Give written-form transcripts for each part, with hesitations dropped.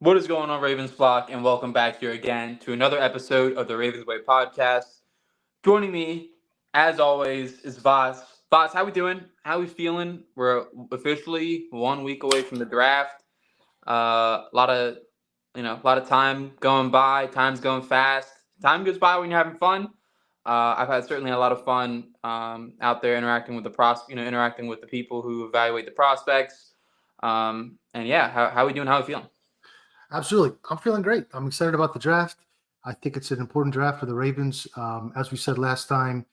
What is going on, Ravens flock, and welcome back here again to another episode of the Ravens Way podcast. Joining me, as always, is Voss. Voss, how we doing? How we feeling? We're officially 1 week away from the draft. A lot of time going by. Time's going fast. Time goes by when you're having fun. I've had certainly a lot of fun out there interacting with interacting with the people who evaluate the prospects. And yeah, how we doing? How we feeling? Absolutely. I'm feeling great. I'm excited about the draft. I think it's an important draft for the Ravens. As we said last time,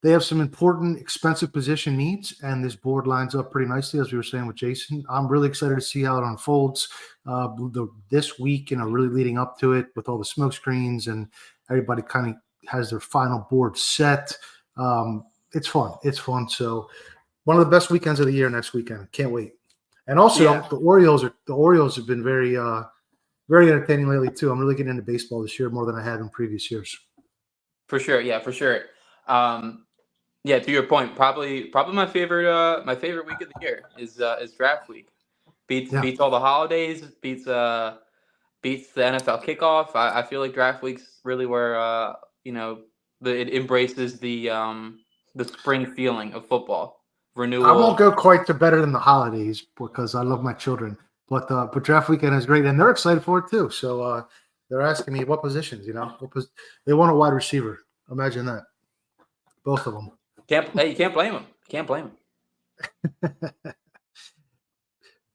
they have some important, expensive position needs, and this board lines up pretty nicely, as we were saying with Jason. I'm really excited to see how it unfolds this week, really leading up to it with all the smoke screens and everybody kind of has their final board set. It's fun. It's fun. So one of the best weekends of the year next weekend. Can't wait. And also, Yeah. the Orioles have been very entertaining lately too. I'm really getting into baseball this year more than I have in previous years. For sure, yeah, for sure. Yeah, to your point, probably my favorite week of the year is draft week. Beats Yeah, beats all the holidays. Beats the NFL kickoff. I feel like draft week's really where it embraces the spring feeling of football I won't renewal. go quite to better than the holidays because I love my children. But draft weekend is great, and they're excited for it too. So they're asking me what positions. They want a wide receiver. Imagine that, both of them. You can't blame them. Can't blame them.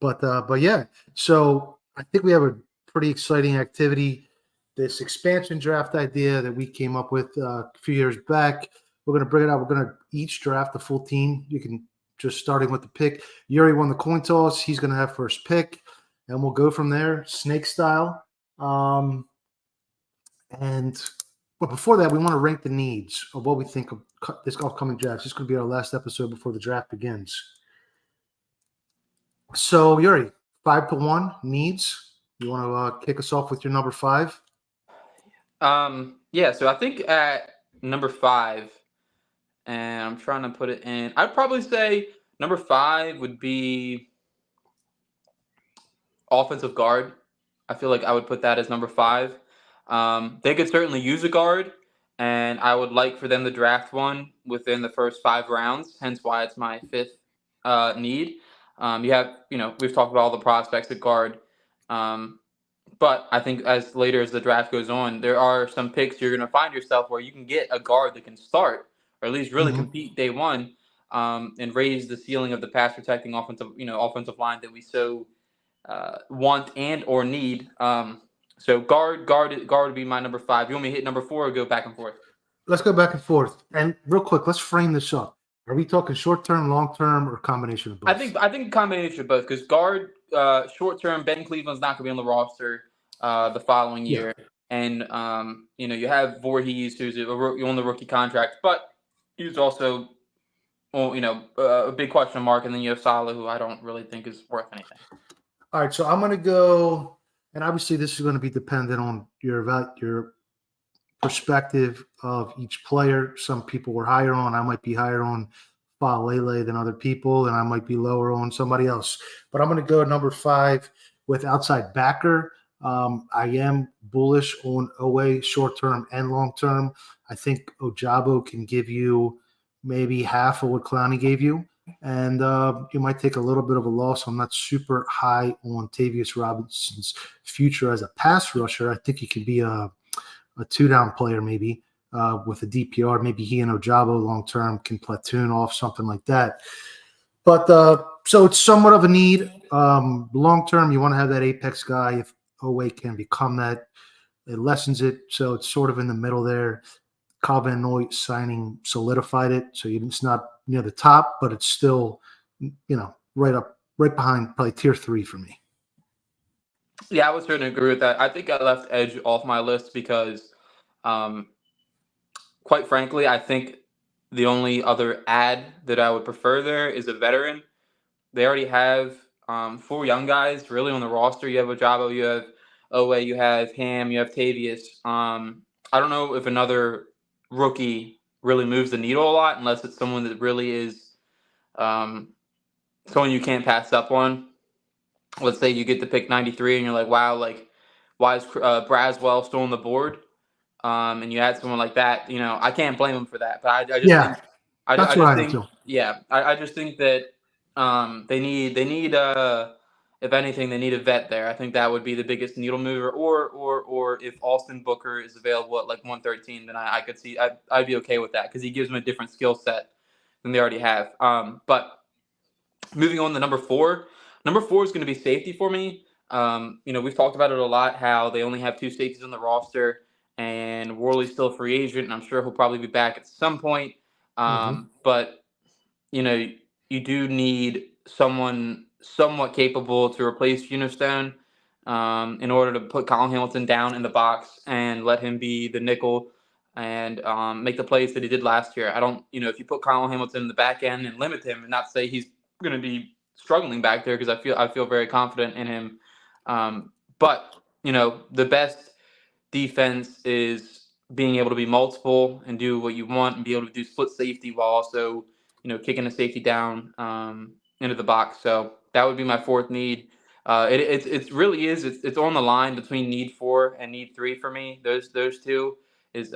But yeah, so I think we have a pretty exciting activity. This expansion draft idea that we came up with a few years back. We're going to bring it out. We're going to each draft the full team. You can just starting with the pick. Yuri won the coin toss. He's going to have first pick, and we'll go from there, snake style. Um, and but before that, we want to rank the needs of what we think of this upcoming draft. This is going to be our last episode before the draft begins. So, Yuri, 5 to 1 needs. You want to kick us off with your number five? Yeah, so I think at number five, and I'm trying to put it in. I'd probably say number five would be offensive guard. I feel like I would put that as number five. They could certainly use a guard, and I would like for them to draft one within the first 5 rounds. Hence, why it's my fifth need. We've talked about all the prospects at guard, um, but I think as later as the draft goes on, there are some picks you're going to find yourself where you can get a guard that can start or at least really Mm-hmm. compete day one, and raise the ceiling of the pass protecting offensive line that we so want and or need. So guard would be my number five. You want me to hit number four or go back and forth? Let's go back and forth. And real quick, let's frame this up. Are we talking short term, long term, or combination of I both? think I think a combination of both because guard short term Ben Cleveland's not going to be on the roster the following Yeah. year, and you have Voorhees who's on the rookie contract, but he's also a big question mark, and then you have Salah who I don't really think is worth anything. All right. So I'm going to go, and obviously this is going to be dependent on your perspective of each player. Some people were higher on. I might be higher on Falele than other people, and I might be lower on somebody else. But I'm going to go number five with outside backer. I am bullish on Owe short term and long term. I think Ojabo can give you maybe half of what Clowney gave you. And you might take a little bit of a loss. I'm not super high on Tavius Robinson's future as a pass rusher. I think he could be a two-down player maybe with a DPR. Maybe he and Ojabo long-term can platoon off, something like that. But so it's somewhat of a need. Long-term, you want to have that apex guy. If Owe can become that, it lessens it. So it's sort of in the middle there. Calvin Noy signing solidified it. So it's not near the top, but it's still, right behind probably tier 3 for me. Yeah, I would certainly agree with that. I think I left Edge off my list because, um, quite frankly, I think the only other ad that I would prefer there is a veteran. They already have four young guys really on the roster. You have Ojabo, you have Owe, you have Ham, you have Tavius. I don't know if another rookie really moves the needle a lot unless it's someone that really is um, someone you can't pass up on. let's say you get to pick 93 and you're like, wow, like why is Braswell still on the board? And you add someone like that, I can't blame him for that. But I just Yeah, think, I that's what just I am think, too. yeah, I just think that they need if anything, they need a vet there. I think that would be the biggest needle mover. Or if Austin Booker is available at like 113, then I could see I'd be okay with that because he gives them a different skill set than they already have. But moving on to number four. Number four is going to be safety for me. We've talked about it a lot, how they only have two safeties on the roster, and Worley's still a free agent, and I'm sure he'll probably be back at some point. Hmm. But you know, you do need someone somewhat capable to replace Unistone in order to put Colin Hamilton down in the box and let him be the nickel and make the plays that he did last year. I don't, if you put Colin Hamilton in the back end and limit him and not say he's going to be struggling back there, because I feel very confident in him. But the best defense is being able to be multiple and do what you want and be able to do split safety while also, kicking the safety down into the box. So that would be my fourth need. It really is. It's on the line between need 4 and need 3 for me. Those two is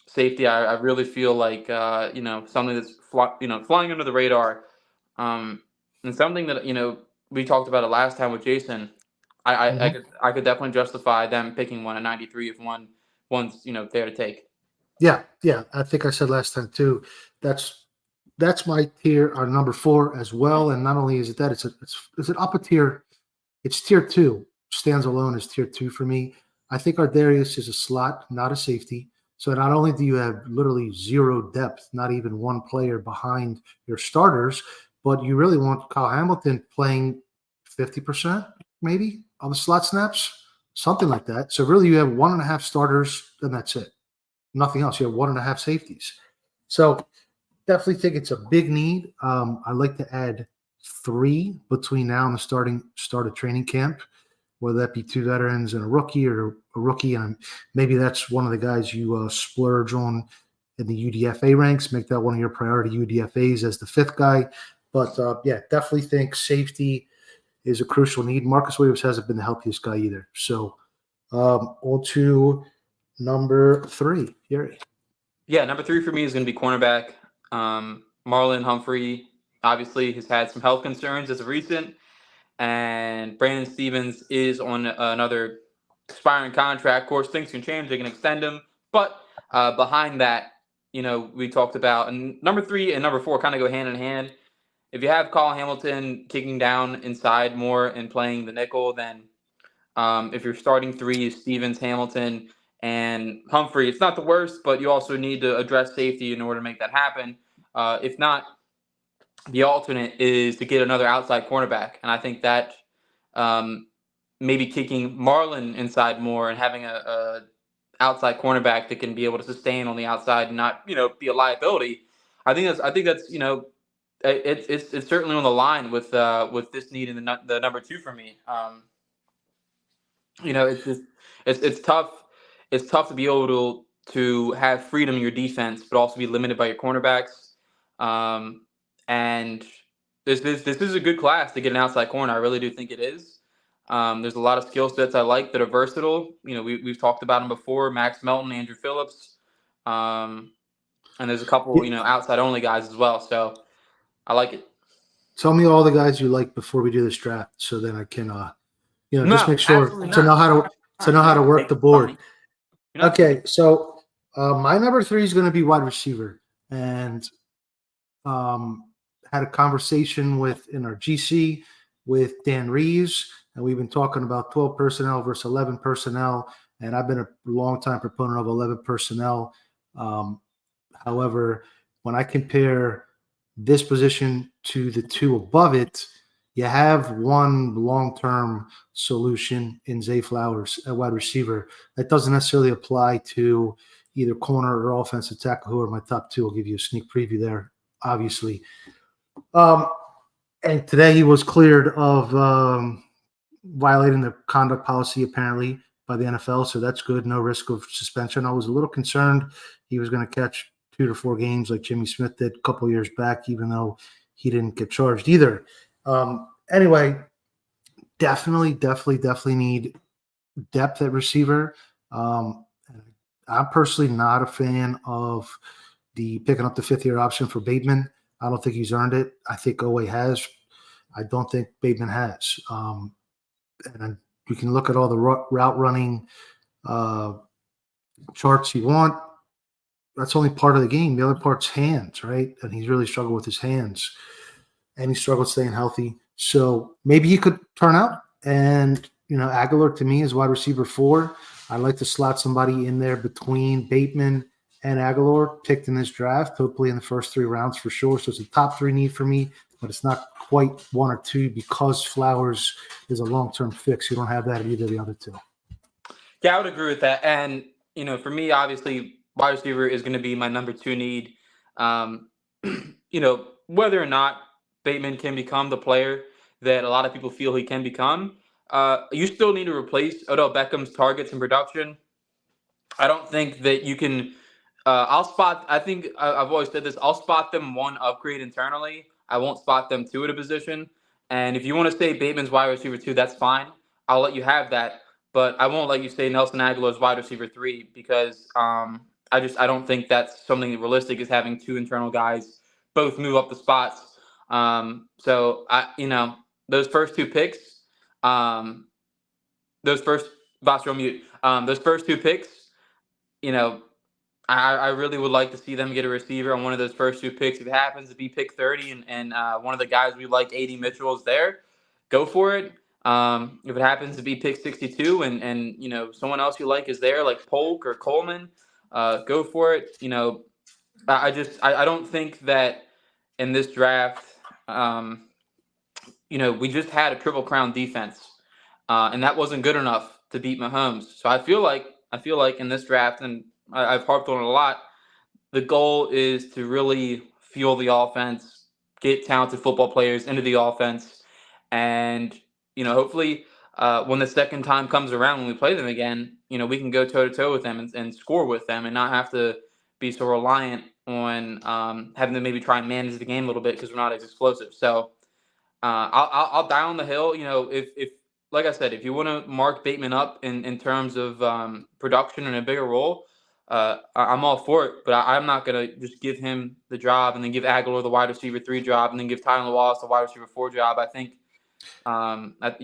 safety. I really feel like something that's flying under the radar, and something that we talked about it last time with Jason. I could definitely justify them picking one at 93 if one's there to take. Yeah, yeah. I think I said last time too. That's my tier, our number four as well. And not only is it that, it's an upper tier. It's tier two. Stands alone as tier two for me. I think Ardarius is a slot, not a safety. So not only do you have literally zero depth, not even one player behind your starters, but you really want Kyle Hamilton playing 50% maybe on the slot snaps, something like that. So really you have 1.5 starters and that's it. Nothing else. You have 1.5 safeties. So definitely think it's a big need. I'd like to add 3 between now and the start of training camp, whether that be 2 veterans and a rookie, or a rookie, and maybe that's one of the guys you splurge on in the UDFA ranks. Make that one of your priority UDFAs as the 5th guy. But yeah, definitely think safety is a crucial need. Marcus Williams hasn't been the healthiest guy either. So on to number 3, Yuri. Yeah, number 3 for me is going to be cornerback. Marlon Humphrey obviously has had some health concerns as of recent, and Brandon Stevens is on another expiring contract. Of course, things can change; they can extend him. But behind that, we talked about, and number 3 and number 4 kind of go hand in hand. If you have Colin Hamilton kicking down inside more and playing the nickel, then if you're starting 3 is Stevens, Hamilton, and Humphrey, it's not the worst, but you also need to address safety in order to make that happen. If not, the alternate is to get another outside cornerback, and I think that maybe kicking Marlon inside more and having a outside cornerback that can be able to sustain on the outside and not be a liability. I think that's it's certainly on the line with this need in the number 2 for me. It's just it's tough. It's tough to be able to have freedom in your defense, but also be limited by your cornerbacks. And this is a good class to get an outside corner. I really do think it is. There's a lot of skill sets I like that are versatile. We've talked about them before: Max Melton, Andrew Phillips, and there's a couple outside only guys as well. So I like it. Tell me all the guys you like before we do this draft, so then I can, just No, make sure absolutely to not. know how to work Make the it board. funny. You're not Okay, so my number 3 is going to be wide receiver, and had a conversation in our GC with Dan Reeves, and we've been talking about 12 personnel versus 11 personnel, and I've been a long time proponent of 11 personnel. However, when I compare this position to the 2 above it, you have one long-term solution in Zay Flowers at wide receiver. That doesn't necessarily apply to either corner or offensive tackle, who are my top 2. I'll give you a sneak preview there, obviously. And today he was cleared of violating the conduct policy, apparently, by the NFL. So that's good. No risk of suspension. I was a little concerned he was going to catch 2 to 4 games like Jimmy Smith did a couple years back, even though he didn't get charged either. Anyway, definitely need depth at receiver. And I'm personally not a fan of the picking up the 5th-year option for Bateman. I don't think he's earned it. I think Oweh has. I don't think Bateman has. And you can look at all the route running uh, charts you want. That's only part of the game. The other part's hands, right? And he's really struggled with his hands, and he struggled staying healthy. So maybe he could turn out. And Aguilar to me is wide receiver 4. I'd like to slot somebody in there between Bateman and Aguilar, picked in this draft, hopefully in the first 3 rounds for sure. So it's a top 3 need for me, but it's not quite 1 or 2 because Flowers is a long-term fix. You don't have that at either of the other 2. Yeah, I would agree with that. And, for me, obviously, wide receiver is going to be my number 2 need. Whether or not Bateman can become the player that a lot of people feel he can become, you still need to replace Odell Beckham's targets and production. I don't think that you can. I think I've always said this. I'll spot them 1 upgrade internally. I won't spot them 2 at a position. And if you want to say Bateman's wide receiver 2, that's fine. I'll let you have that. But I won't let you say Nelson Aguilar's wide receiver 3 because I don't think that's something realistic, is having 2 internal guys both move up the spots. So those first 2 picks, those first those first 2 picks, I really would like to see them get a receiver on one of those first 2 picks. If it happens to be pick 30 and one of the guys we like, AD Mitchell, is there, go for it. If it happens to be pick 62 and someone else you like is there, like Polk or Coleman, go for it. I don't think that in this draft, we just had a Triple Crown defense, and that wasn't good enough to beat Mahomes. So I feel like in this draft, and I've harped on it a lot, the goal is to really fuel the offense, get talented football players into the offense, and hopefully when the second time comes around, when we play them again, we can go toe to toe with them and score with them, and not have to be so reliant on having to maybe try and manage the game a little bit because we're not as explosive. So I'll die on the hill. If like I said, if you want to mark Bateman up in terms of production and a bigger role, I'm all for it. But I'm not gonna just give him the job and then give Aguilar the wide receiver 3 job and then give Tyler Wallace the wide receiver 4 job. I think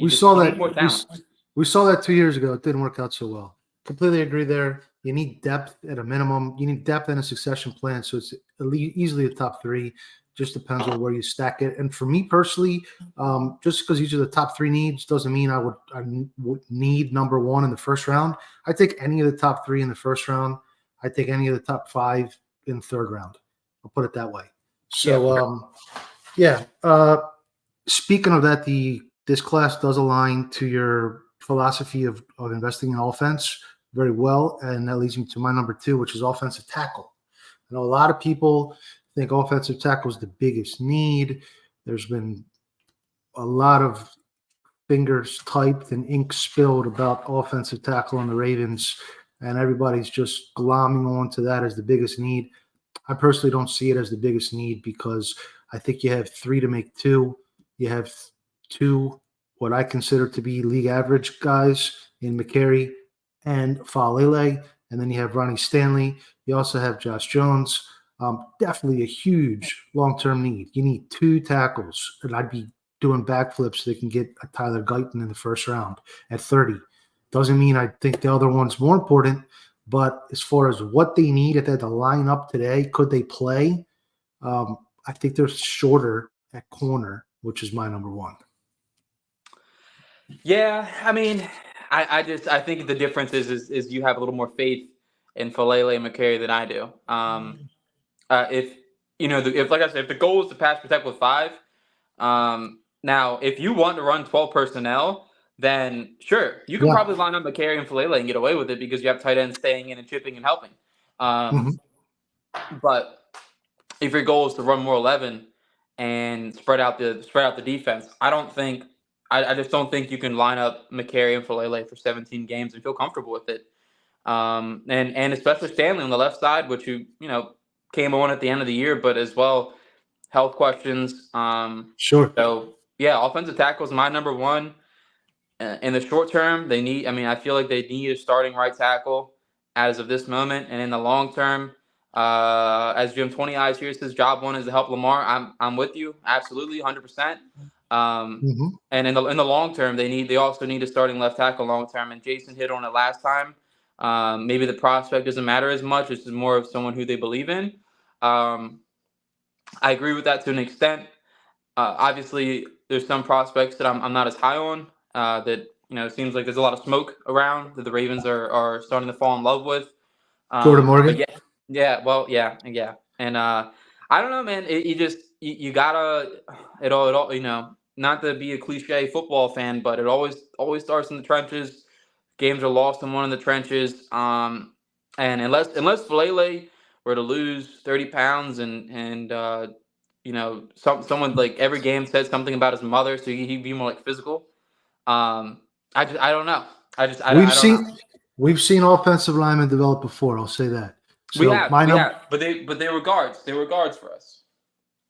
we saw that 2 years ago. It didn't work out so well. Completely agree there. You need depth at a minimum. You need depth in a succession plan. So it's easily a top 3. Just depends on where you stack it. And for me personally, just because these are the top 3 needs doesn't mean I would need number 1 in the first round. I take any of the top 3 in the first round. I take any of the top 5 in the third round. I'll put it that way. So, speaking of that, this class does align to your philosophy of investing in offense very well, and that leads me to my number 2, which is offensive tackle. I know a lot of people think offensive tackle is the biggest need. There's been a lot of fingers typed and ink spilled about offensive tackle on the Ravens, and everybody's just glomming on to that as the biggest need. I personally don't see it as the biggest need because I think you have 3 to make 2. You have 2 what I consider to be league average guys in McCary and Faalele, and then you have Ronnie Stanley. You also have Josh Jones. Definitely a huge long-term need. You need 2 tackles, and I'd be doing backflips so they can get a Tyler Guyton in the first round at 30. Doesn't mean I think the other one's more important, but as far as what they need, if they had to line up today, could they play? I think they're shorter at corner, which is my number 1. Yeah, I mean, I think the difference is you have a little more faith in Faalele and McCary than I do. If like I said, if the goal is to pass protect with 5, now if you want to run 12 personnel, then sure, you can probably line up McCary and Faalele and get away with it because you have tight ends staying in and chipping and helping. But if your goal is to run more 11 and spread out the defense, I just don't think you can line up McCary and Faalele for 17 games and feel comfortable with it. And especially Stanley on the left side, which came on at the end of the year, but as well health questions. Sure. So yeah, offensive tackle is my number 1. In the short term, they need. I mean, I feel like they need a starting right tackle as of this moment, and in the long term, as Jim 20 Eyes here says, job one is to help Lamar. I'm with you, absolutely, 100%. Mm-hmm. And in the long term, they also need a starting left tackle long term. And Jason hit on it last time. Maybe the prospect doesn't matter as much. It's just more of someone who they believe in. Um, I agree with that to an extent. Obviously, there's some prospects that I'm not as high on. That it seems like there's a lot of smoke around that the Ravens are starting to fall in love with. Jordan But Morgan. yeah. And I don't know, man. You gotta it all. Not to be a cliche football fan, but it always starts in the trenches. Games are lost and won in the trenches. And unless Falele were to lose 30 pounds and someone like every game said something about his mother, so he'd be more like physical. I don't know. We've I don't know. seen offensive linemen develop before. I'll say that. So We have, but they were guards. They were guards for us.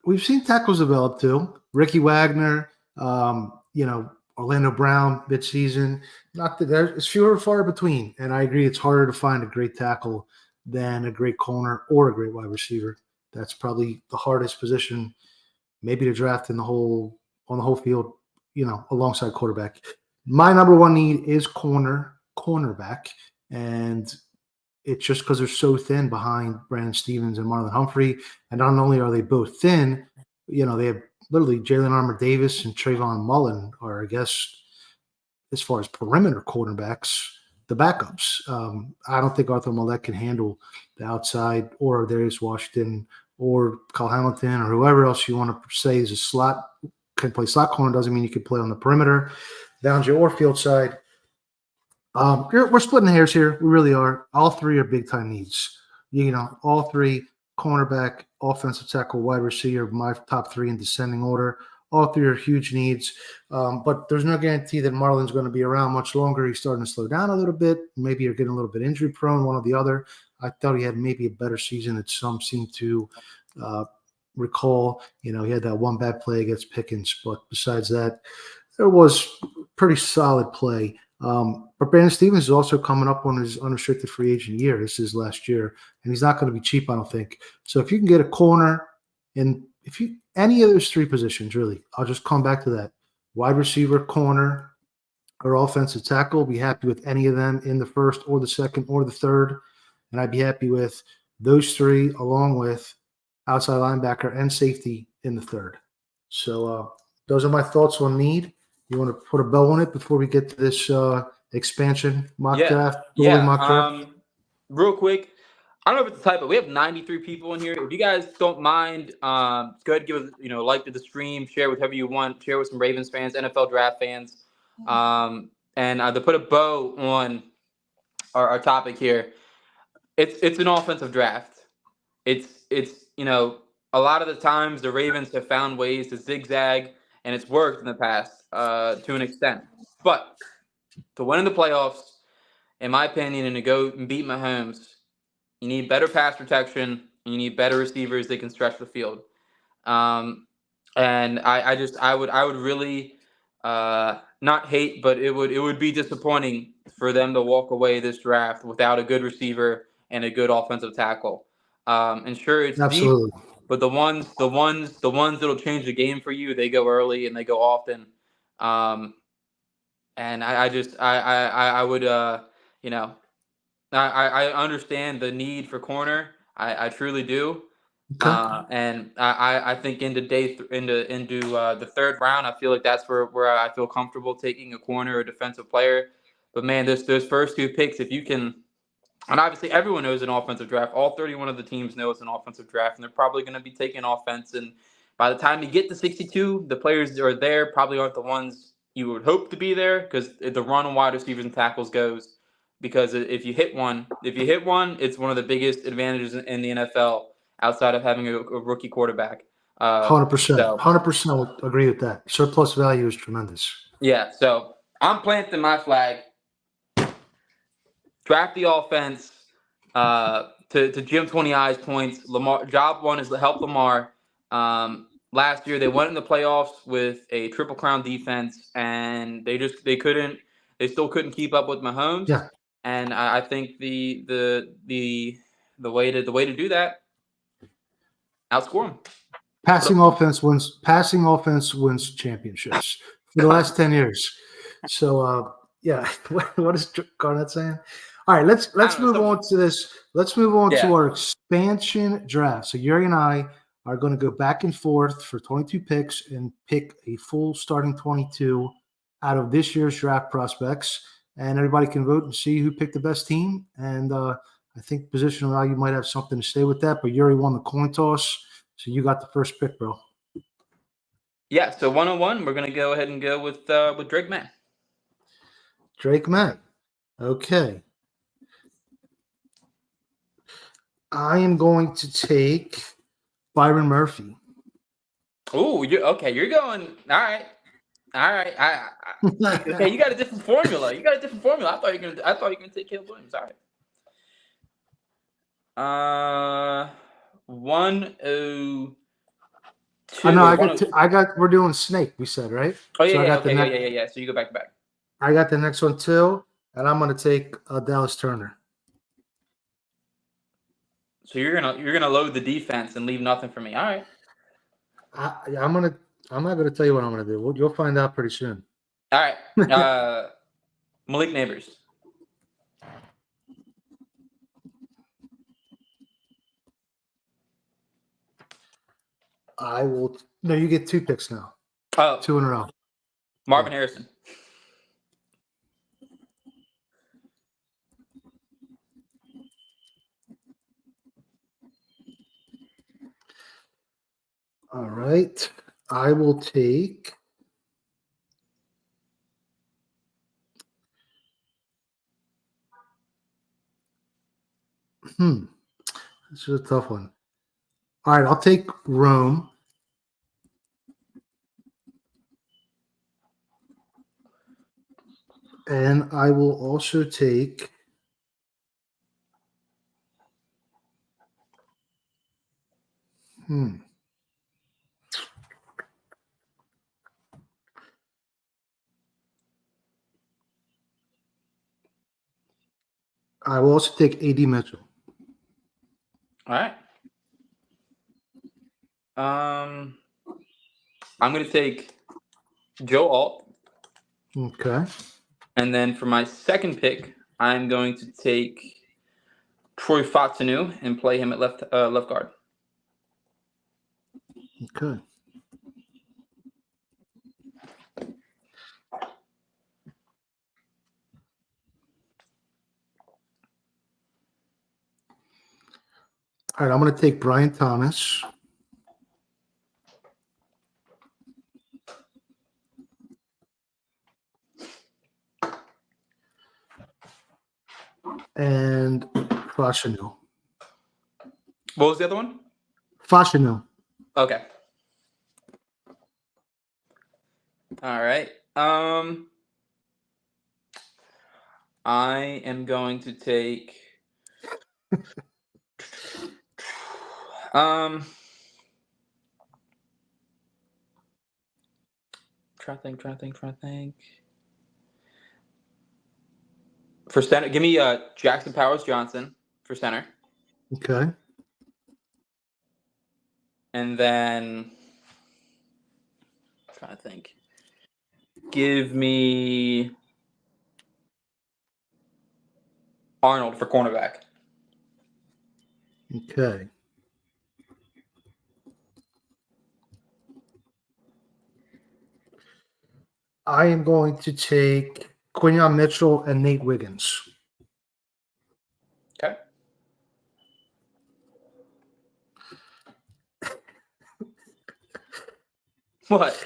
we've seen tackles develop too. Ricky Wagner, Orlando Brown midseason. Not that it's fewer and far between. And I agree, it's harder to find a great tackle than a great corner or a great wide receiver. That's probably the hardest position, maybe to draft on the whole field, alongside quarterback. My number one need is cornerback, and it's just because they're so thin behind Brandon Stevens and Marlon Humphrey. And not only are they both thin, they have literally Jalen Armour Davis and Trayvon Mullen are, I guess, as far as perimeter cornerbacks, the backups. I don't think Arthur Millette can handle the outside, or Darius Washington or Kyle Hamilton or whoever else you want to say is a slot, can play slot corner. Doesn't mean you can play on the perimeter. Boundary or field side. We're splitting hairs here. We really are. All three are big time needs. All three: cornerback, offensive tackle, wide receiver. My top three in descending order. All three are huge needs. But there's no guarantee that Marlon's going to be around much longer. He's starting to slow down a little bit. Maybe you're getting a little bit injury prone, one or the other. I thought he had maybe a better season that some seem to recall. He had that one bad play against Pickens, but besides that, there was pretty solid play. But Brandon Stevens is also coming up on his unrestricted free agent year. This is last year, and he's not going to be cheap, I don't think. So if you can get a corner, and any of those three positions, really, I'll just come back to that: wide receiver, corner, or offensive tackle. Be happy with any of them in the first or the second or the third, and I'd be happy with those three along with outside linebacker and safety in the third. So those are my thoughts on need. You want to put a bow on it before we get to this expansion mock draft? Mock draft? Real quick, I don't know if it's a type, but we have 93 people in here. If you guys don't mind, go ahead and give us, like to the stream, share with whoever you want, share with some Ravens fans, NFL draft fans, and to put a bow on our topic here. It's an offensive draft. It's a lot of the times the Ravens have found ways to zigzag, and it's worked in the past to an extent. But to win in the playoffs, in my opinion, and to go and beat Mahomes, you need better pass protection, and you need better receivers that can stretch the field. And I would really not hate, but it would be disappointing for them to walk away this draft without a good receiver and a good offensive tackle. And sure, it's Absolutely deep, but the ones that'll change the game for you, they go early and they go often. And I would I understand the need for corner. I truly do. Okay. And I think into the third round, I feel like that's where I feel comfortable taking a corner or defensive player. But man, those first two picks, if you can, and obviously everyone knows an offensive draft. All 31 of the teams know it's an offensive draft, and they're probably going to be taking offense. And by the time you get to 62, the players that are there probably aren't the ones you would hope to be there, because the run on wide receivers and tackles goes. Because if you hit one, it's one of the biggest advantages in the NFL outside of having a rookie quarterback. 100%. 100% agree with that. Surplus value is tremendous. Yeah, so I'm planting my flag. Draft the offense. To Jim 20 Eyes points, Lamar. Job one is to help Lamar. last year they went in the playoffs with a triple crown defense, and they still couldn't keep up with Mahomes. Yeah. And I think the way to do that, outscore him. Passing offense wins championships for the last 10 years. So yeah, what is Garnett saying? All right, let's move on to this. Let's move on to our expansion draft. So Yuri and I are going to go back and forth for 22 picks and pick a full starting 22 out of this year's draft prospects. And everybody can vote and see who picked the best team. And I think positional value might have something to say with that. But Yuri won the coin toss, so you got the first pick, bro. Yeah. So 101, we're going to go ahead and go with Drake May. Drake May. Okay. I am going to take Byron Murphy. Oh, okay. You're going. All right. Okay, you got a different formula. I thought you were gonna take Caleb Williams. All right. 102. I know. I got. We're doing snake. We said, right? Oh yeah. So yeah. So you go back to back. I got the next one too, and I'm going to take Dallas Turner. So you're gonna load the defense and leave nothing for me. All right. I'm not gonna tell you what I'm gonna do. You'll find out pretty soon. All right. Malik Neighbors. I will. No, you get 2 picks now. Oh, 2 in a row. Marvin Harrison. All right. I will take. This is a tough one. All right, I'll take Rome. And I will also take I will also take A.D. Mitchell. All right. I'm going to take Joe Alt. Okay. And then for my second pick, I'm going to take Troy Fautanu and play him at left guard. Okay. All right, I'm going to take Brian Thomas. And Fashanu. What was the other one? Fashanu. Okay. All right. I am going to take try to think. For center, give me Jackson Powers Johnson for center. Okay. And then I'm trying to think. Give me Arnold for cornerback. Okay. I am going to take Quinyon Mitchell and Nate Wiggins. Okay. What?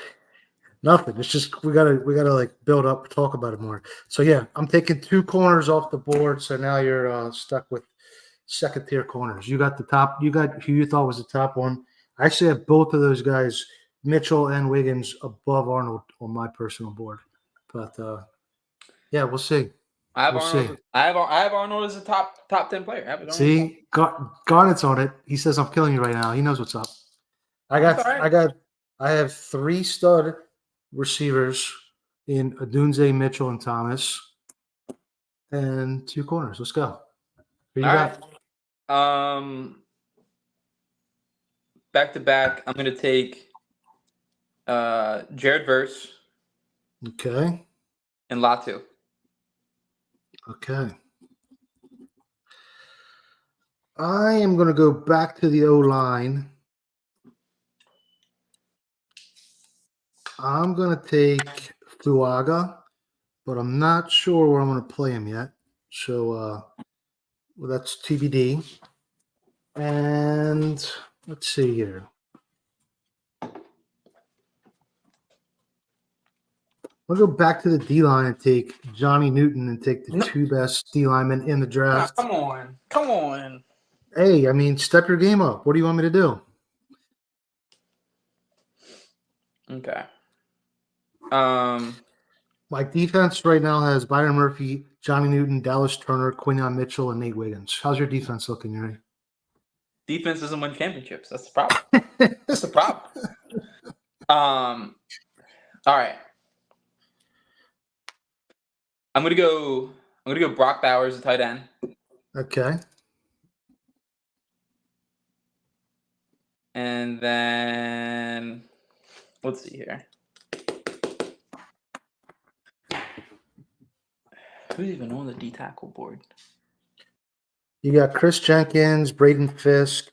Nothing. It's just we gotta like build up, talk about it more. So yeah, I'm taking 2 corners off the board. So now you're stuck with second tier corners. You got the top. You got who you thought was the top one. I actually have both of those guys, Mitchell and Wiggins, above Arnold on my personal board. But yeah, we'll see. I have Arnold as a top 10 player. See, Garnett's on it. He says I'm killing you right now. He knows what's up. I got I have 3 stud receivers in Adunze, Mitchell, and Thomas, and 2 corners. Let's go. Who you All got? right. Back to back, I'm gonna take Jared Verse Okay. and Latu. Okay. I am going to go back to the O-line. I'm going to take Fuaga, but I'm not sure where I'm going to play him yet. So well, that's TBD. And let's see here. I'll go back to the D-line and take Johnny Newton and take the 2 best D-linemen in the draft. Come on. Hey, I mean, step your game up. What do you want me to do? Okay. My defense right now has Byron Murphy, Johnny Newton, Dallas Turner, Quinyon Mitchell, and Nate Wiggins. How's your defense looking, Yuri? Defense doesn't win championships. That's the problem. That's the problem. All right. I'm gonna go Brock Bowers, the tight end. Okay. And then let's see here. Who's even on the D tackle board? You got Chris Jenkins, Braden Fisk,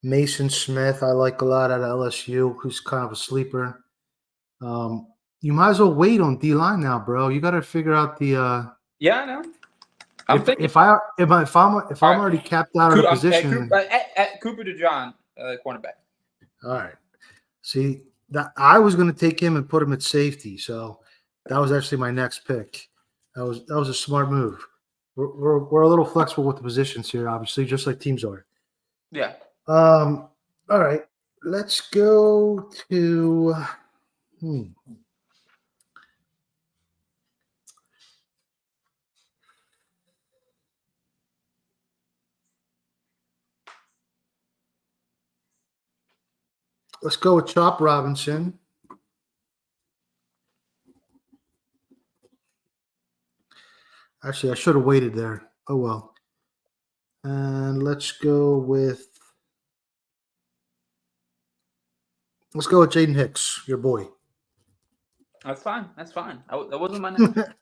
Mason Smith. I like a lot out of LSU, who's kind of a sleeper. You might as well wait on D line now, bro. You got to figure out the. Yeah, I know. I'm thinking if I'm already capped out of the position. At Cooper DeJohn, cornerback. All right. See, that I was going to take him and put him at safety, so that was actually my next pick. That was a smart move. We're a little flexible with the positions here, obviously, just like teams are. Yeah. All right. Let's go to. Let's go with Chop Robinson. Actually, I should have waited there. Oh, well. And let's go with Jaden Hicks, your boy. That's fine. That wasn't my next.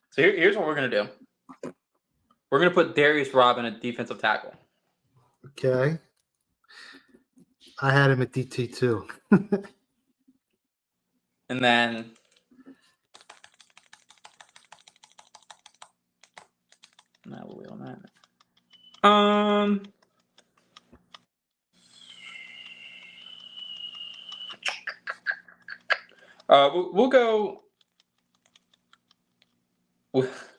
So here's what we're going to do. We're going to put Darius Robin at defensive tackle. Okay. I had him at DT too. And then now we'll wait on that. We'll go with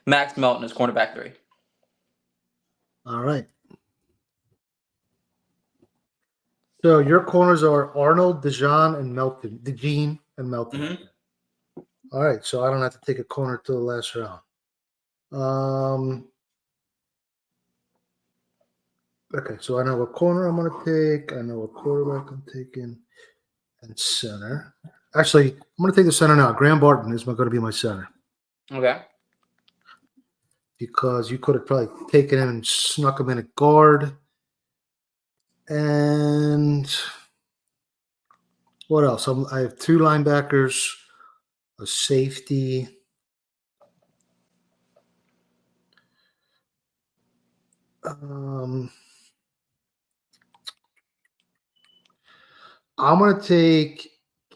Max Melton as cornerback 3. All right. So your corners are Arnold, DeJean, and Melton. DeJean and Melton. Mm-hmm. All right. So I don't have to take a corner till the last round. Okay. So I know what corner I'm going to take. I know what quarterback I'm taking. And center. Actually, I'm going to take the center now. Graham Barton is going to be my center. Okay. Because you could have probably taken him and snuck him in at guard. And what else? I have 2 linebackers, a safety. I'm going to take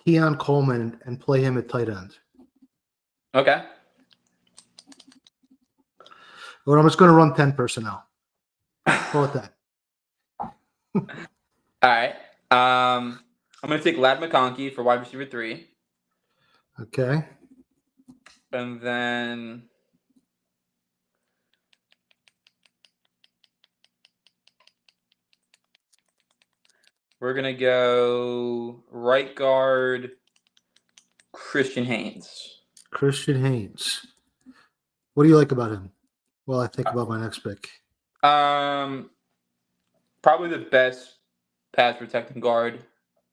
Keon Coleman and play him at tight end. Okay. But I'm just going to run 10 personnel. Call it that. All right. I'm going to take Ladd McConkey for wide receiver 3. Okay. And then we're going to go right guard Christian Haynes. Christian Haynes. What do you like about him? Well, I think about my next pick. Probably the best pass protecting guard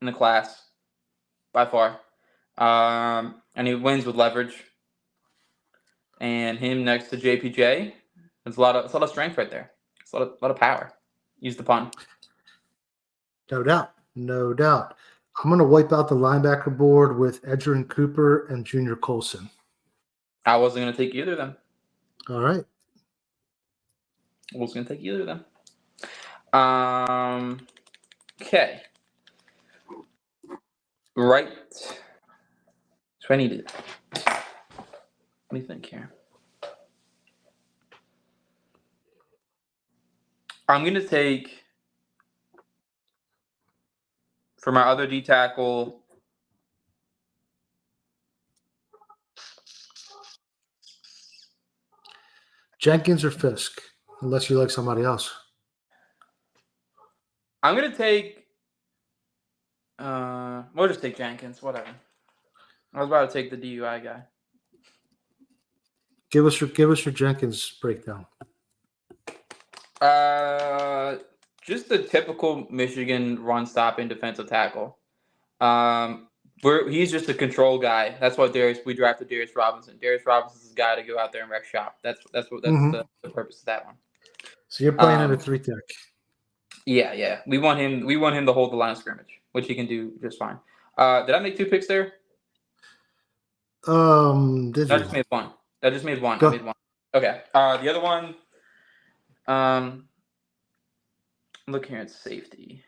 in the class. by far. And he wins with leverage. And him next to JPJ, it's a lot of strength right there. It's a lot of power. Use the pun. No doubt. No doubt. I'm going to wipe out the linebacker board with Edgerrin Cooper and Junior Colson. I wasn't going to take either of them. All right. I wasn't going to take either of them. Okay. Right. So I need it. Let me think here. I'm going to take, for my other D tackle, Jenkins or Fisk, unless you like somebody else. I'm going to take, we'll just take Jenkins, whatever. I was about to take the DUI guy. Give us your Jenkins breakdown. Just the typical Michigan run stopping defensive tackle. He's just a control guy. That's what we drafted Darius Robinson. Darius Robinson is the guy to go out there and wreck shop. That's the purpose of that one. So you're playing at a 3-tech. Yeah. We want him to hold the line of scrimmage, which he can do just fine. Did I make 2 picks there? Did you? I just made one. I made one. Okay. The other one. Look here at safety.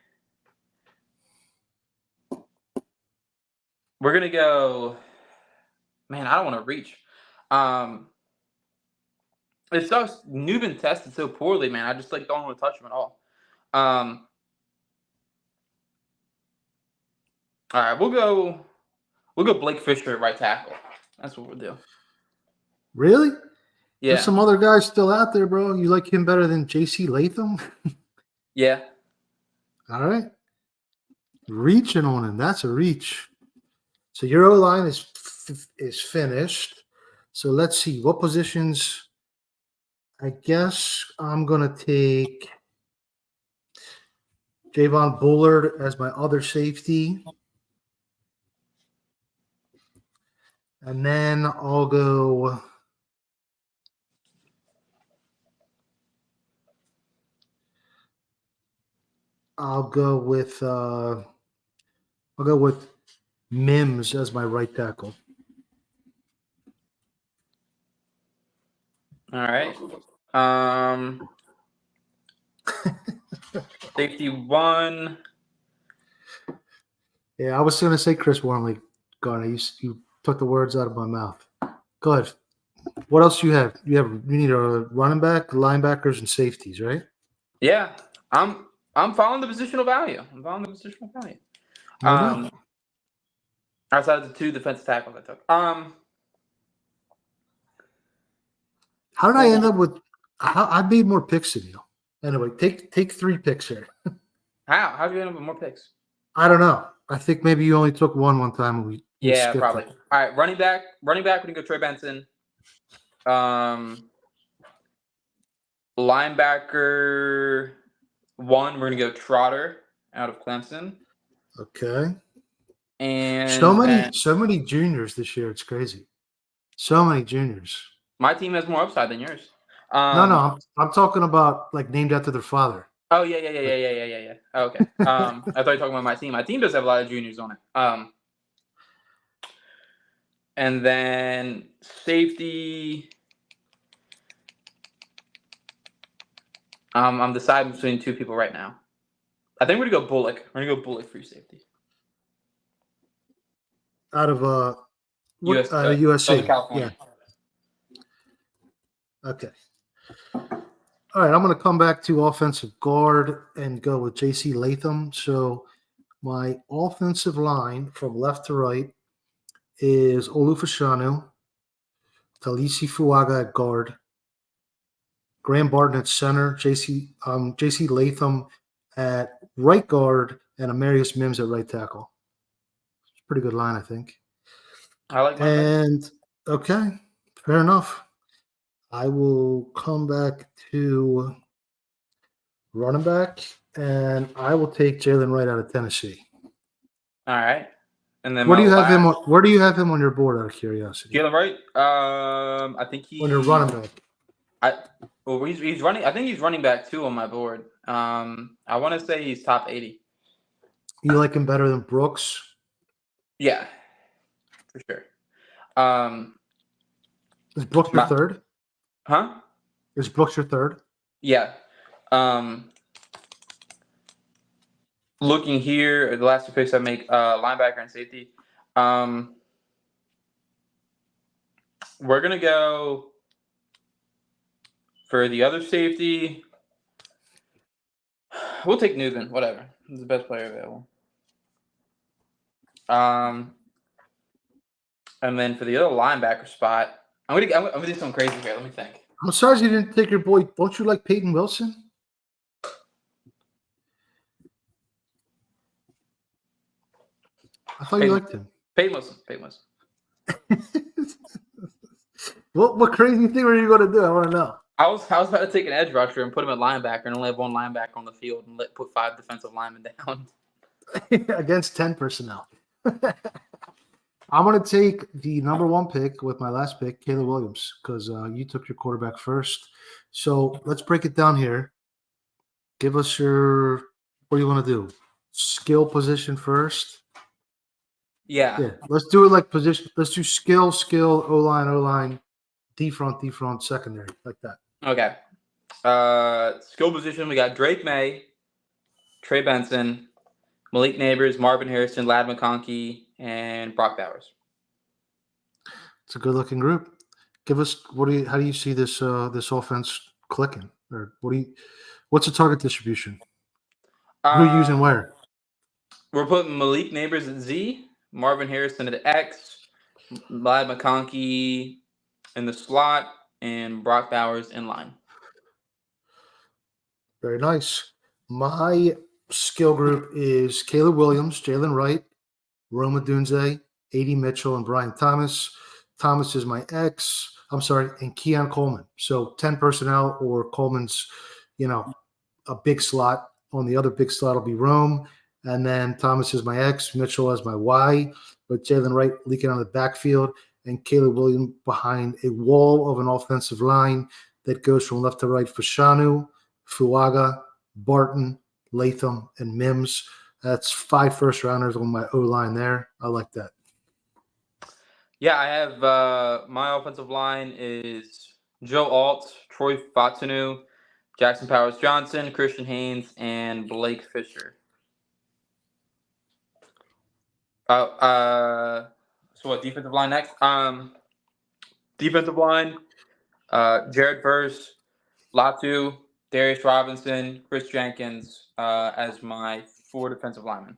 We're gonna go. Man, I don't want to reach. It's so Newbin tested so poorly, man. I just don't want to touch him at all. All right, we'll go Blake Fisher at right tackle. That's what we'll do. Really? Yeah. There's some other guys still out there, bro. You like him better than J.C. Latham? Yeah. All right. Reaching on him. That's a reach. So your O-line is finished. So let's see. What positions? I guess I'm going to take Javon Bullard as my other safety. And then I'll go with Mims as my right tackle. All right. Safety 1. Yeah, I was going to say Chris Wormley. God, you took the words out of my mouth. Go ahead. What else do you have? You need a running back, linebackers, and safeties, right? Yeah, I'm following the positional value. Outside of the 2 defensive tackles I took. How did I end up with? I made more picks than you. Anyway, take 3 picks here. How did you end up with more picks? I don't know. I think maybe you only took one time. And we yeah, probably. It. All right, running back. We're gonna go Trey Benson. Linebacker 1. We're gonna go Trotter out of Clemson. Okay. And so many juniors this year. It's crazy. So many juniors. My team has more upside than yours. No. I'm talking about named after their father. Oh yeah. Okay. I thought you were talking about my team. My team does have a lot of juniors on it. And then safety. I'm deciding between 2 people right now. I think we're gonna go Bullock. We're gonna go Bullock free safety. Out of USC. Southern California. Yeah. Okay. All right, I'm going to come back to offensive guard and go with J.C. Latham. So my offensive line from left to right is Olufashanu, Talisi Fuaga at guard, Graham Barton at center, J.C. Latham at right guard, and Amarius Mims at right tackle. It's a pretty good line, I think. I like that. And okay, fair enough. I will come back to running back, and I will take Jalen Wright out of Tennessee. All right. And then Where do my you have him? last, Where do you have him on your board? Out of curiosity, Jalen Wright. I think on your running back. He's running. I think he's running back 2 on my board. I want to say he's top 80. You like him better than Brooks? Yeah, for sure. Is Brooks your third? Huh? Is Brooks your third? Yeah. Looking here, the last 2 picks I make, linebacker and safety. We're gonna go for the other safety. We'll take Newton. Whatever. He's the best player available. And then for the other linebacker spot, I'm gonna do something crazy here. Let me think. I'm sorry you didn't take your boy. Don't you like Peyton Wilson? I thought you liked him. Peyton Wilson. What crazy thing were you going to do? I want to know. I was about to take an edge rusher and put him at linebacker and only have 1 linebacker on the field and put 5 defensive linemen down. Against 10 personnel. I'm going to take the number 1 pick with my last pick, Caleb Williams, because you took your quarterback first. So let's break it down here. Give us your – what do you want to do? Skill position first? Yeah. Let's do it like position. Let's do skill, O-line, D-front, secondary, like that. Okay. Skill position, we got Drake May, Trey Benson, Malik Neighbors, Marvin Harrison, Ladd McConkey, and Brock Bowers. It's a good-looking group. Give us how do you see this this offense clicking? Or what's the target distribution? Who are you using where? We're putting Malik Neighbors at Z, Marvin Harrison at X, Ladd McConkey in the slot, and Brock Bowers in line. Very nice. My skill group is Caleb Williams, Jalen Wright, Rome Odunze, A.D. Mitchell, and Brian Thomas. Thomas is my X. And Keon Coleman. So 10 personnel, or Coleman's, a big slot. On the other big slot will be Rome. And then Thomas is my X, Mitchell as my Y, with Jalen Wright leaking on the backfield, and Caleb Williams behind a wall of an offensive line that goes from left to right for Shanu, Fuaga, Barton, Latham, and Mims. That's 5 first-rounders on my O-line there. I like that. Yeah, I have my offensive line is Joe Alt, Troy Fatanu, Jackson Powers Johnson, Christian Haynes, and Blake Fisher. So what, defensive line next? Defensive line, Jared Verse, Latu, Darius Robinson, Chris Jenkins as my 4 defensive linemen.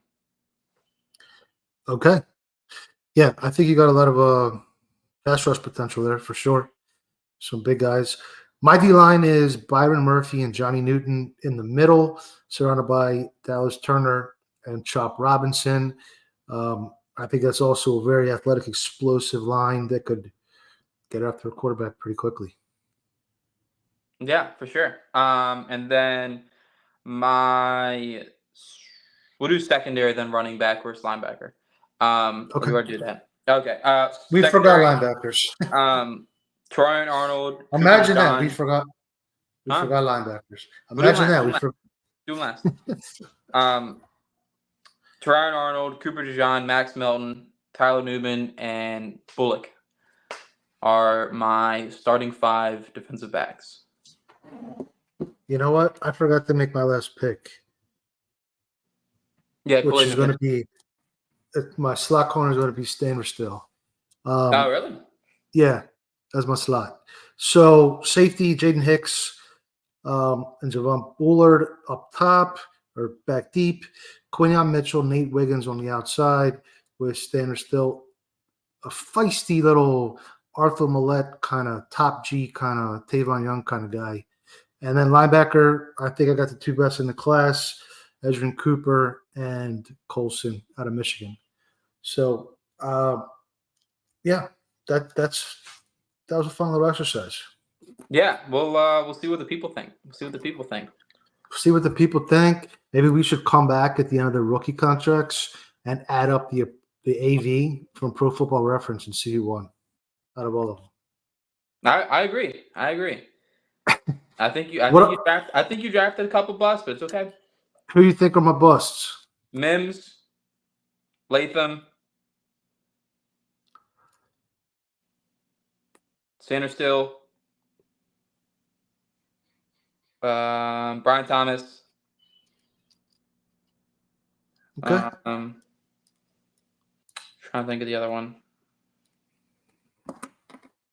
Okay. Yeah, I think you got a lot of pass rush potential there for sure. Some big guys. My D-line is Byron Murphy and Johnny Newton in the middle, surrounded by Dallas Turner and Chop Robinson. I think that's also a very athletic, explosive line that could get after a quarterback pretty quickly. Yeah, for sure. And then we'll do secondary, then running back versus linebacker. Okay. We already do that. Okay. We forgot linebackers. Tryon Arnold. Imagine that. We forgot linebackers. Imagine that. Do them last. Tryon Arnold, Cooper DeJean, Max Melton, Tyler Newman, and Bullock are my starting 5 defensive backs. You know what? I forgot to make my last pick. Yeah, which is going to be my slot corner is going to be Stanver still. Oh, really? Yeah, that's my slot. So safety, Jaden Hicks and Javon Bullard up top or back deep. Quinion Mitchell, Nate Wiggins on the outside with Stanver still. A feisty little Arthur Millette kind of top G kind of Tavon Young kind of guy. And then linebacker, I think I got the 2 best in the class, Ezrin Cooper and Colson out of Michigan. So, yeah, that was a fun little exercise. Yeah, we'll see what the people think. See what the people think. Maybe we should come back at the end of the rookie contracts and add up the the AV from Pro Football Reference and see who won out of all of them. I agree. I think you drafted a couple busts, but it's okay. Who do you think are my busts? Mims, Latham, Sanderstill, Brian Thomas. Okay. Trying to think of the other one.